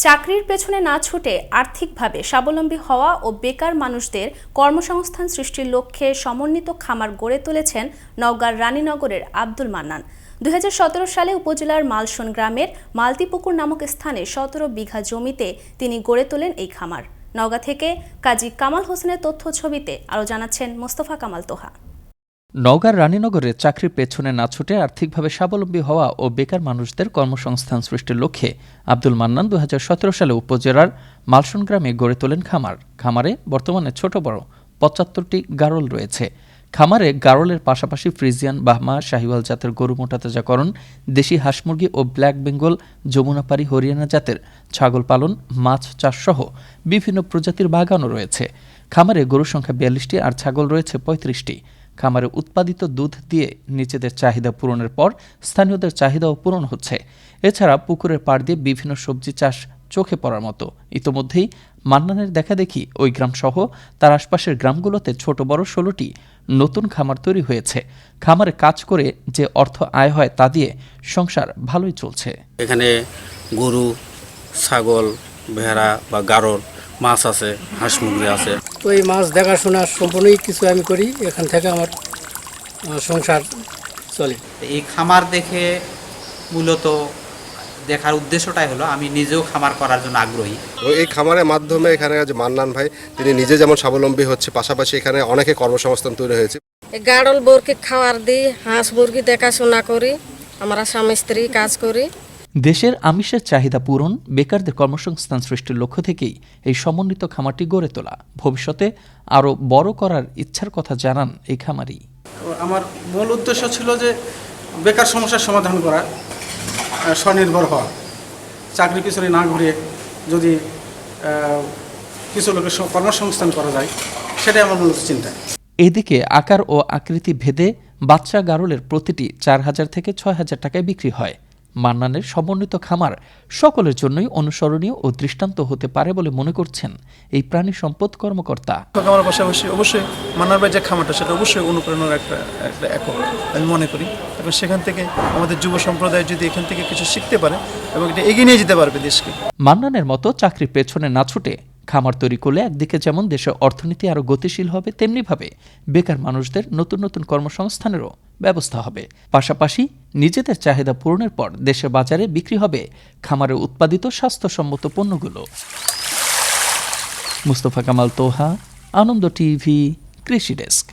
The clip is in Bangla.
চাকরির পেছনে না ছুটে আর্থিকভাবে স্বাবলম্বী হওয়া ও বেকার মানুষদের কর্মসংস্থান সৃষ্টির লক্ষ্যে সমন্বিত খামার গড়ে তুলেছেন নওগাঁর রানীনগরের আব্দুল মান্নান। 2017 সালে উপজেলার মালসন গ্রামের মালতিপুকুর নামক স্থানে 17 বিঘা জমিতে তিনি গড়ে তোলেন এই খামার। নওগাঁ থেকে কাজী কামাল হোসেনের তথ্য ছবিতে আরও জানাচ্ছেন মোস্তফা কামাল তোহা। নওগাঁর রানীনগরে চাকরির পেছনে না ছুটে আর্থিকভাবে স্বাবলম্বী হওয়া ও বেকার মানুষদের কর্মসংস্থান সৃষ্টির লক্ষ্যে আব্দুল মান্নান 2017 সালে উপজেলার মালসন গ্রামে গড়ে তোলেন খামার। খামারে বর্তমানে ছোট বড় 75টি গারল রয়েছে। খামারে গারলের পাশাপাশি ফ্রিজিয়ান, বাহমা, শাহিওয়াল জাতের গরু মোটাতাজাকরণ, দেশি হাঁস মুরগি ও ব্ল্যাক বেঙ্গল, যমুনাপাড়ি, হরিয়ানা জাতের ছাগল পালন, মাছ চাষসহ বিভিন্ন প্রজাতির বাগানও রয়েছে। খামারে গরুর সংখ্যা 42টি আর ছাগল রয়েছে 35টি। খামারে উৎপাদিত দুধ দিয়ে নিজেদের চাহিদা পূরণের পর স্থানীয়দের চাহিদাও পূরণ হচ্ছে। এছাড়া পুকুরের পাড় দিয়ে বিভিন্ন সবজি চাষ চোখে পড়ার মতো। ইতোমধ্যেই মান্নানের দেখাদেখি ওই গ্রামসহ তার আশপাশের গ্রামগুলোতে ছোট বড় 16টি নতুন খামার তৈরি হয়েছে। খামারে কাজ করে যে অর্থ আয় হয় তা দিয়ে সংসার ভালোই চলছে। এখানে গরু, ছাগল, ভেড়া বা গারল, মাছ আছে, হাঁস মুরগি আছে। তো এই মাছ দেখাশোনা সম্পূর্ণই কিছু আমি করি, এখান থেকে আমার সংসার চলে। এই খামার দেখে মূলত দেখার উদ্দেশ্যটাই হলো আমি নিজেও খামার করার জন্য আগ্রহী। এই খামারের মাধ্যমে এখানে যে মান্নান ভাই তিনি নিজে যেমন স্বাবলম্বী হচ্ছে, পাশাপাশি এখানে অনেকে কর্মসংস্থান তৈরি হয়েছে। গাড়ল বরকে খাওয়ার দিই, হাঁস মুরগি দেখাশোনা করি, আমরা স্বামী স্ত্রী কাজ করি। দেশের আমিষের চাহিদা পূরণ, বেকারদের কর্মসংস্থান সৃষ্টির লক্ষ্য থেকেই এই সমন্বিত খামারটি গড়ে তোলা। ভবিষ্যতে আরও বড় করার ইচ্ছার কথা জানান এই খামারি। আমার মূল উদ্দেশ্য ছিল যে বেকার সমস্যার সমাধান করা, স্বনির্ভর হওয়া, চাকরি পিছনে না ঘুরে যদি কিছু লোকের কর্মসংস্থান করা যায়, সেটাই আমার মূলত চিন্তা। এদিকে আকার ও আকৃতি ভেদে বাচ্চা গারলের প্রতিটি 4,000 থেকে 6,000 টাকায় বিক্রি হয়। মান্নানের সমন্বিত খামার সকলের জন্যই অনুসরণীয় ও দৃষ্টান্ত হতে পারে বলে মনে করছেন এই প্রাণী সম্পদ কর্মকর্তা। খামার পাশাপাশি অবশ্যই মান্নার ভাই যে খামারটা সেটা অবশ্যই অনুপ্রেরণার একটা একক আমি মনে করি, এবং সেখান থেকে আমাদের যুব সম্প্রদায় যদি এখান থেকে কিছু শিখতে পারে এবং এটা এগিয়ে নিয়ে যেতে পারবে দেশকে। মান্নানের মতো চাকরির পেছনে না ছুটে খামার তৈরি করলে একদিকে যেমন দেশের অর্থনীতি আরও গতিশীল হবে, তেমনিভাবে বেকার মানুষদের নতুন নতুন কর্মসংস্থানেরও ব্যবস্থা হবে। পাশাপাশি নিজেদের চাহিদা পূরণের পর দেশের বাজারে বিক্রি হবে খামারে উৎপাদিত স্বাস্থ্যসম্মত পণ্যগুলো। মোস্তফা কামাল তোহা, আনন্দ টিভি, কৃষি ডেস্ক।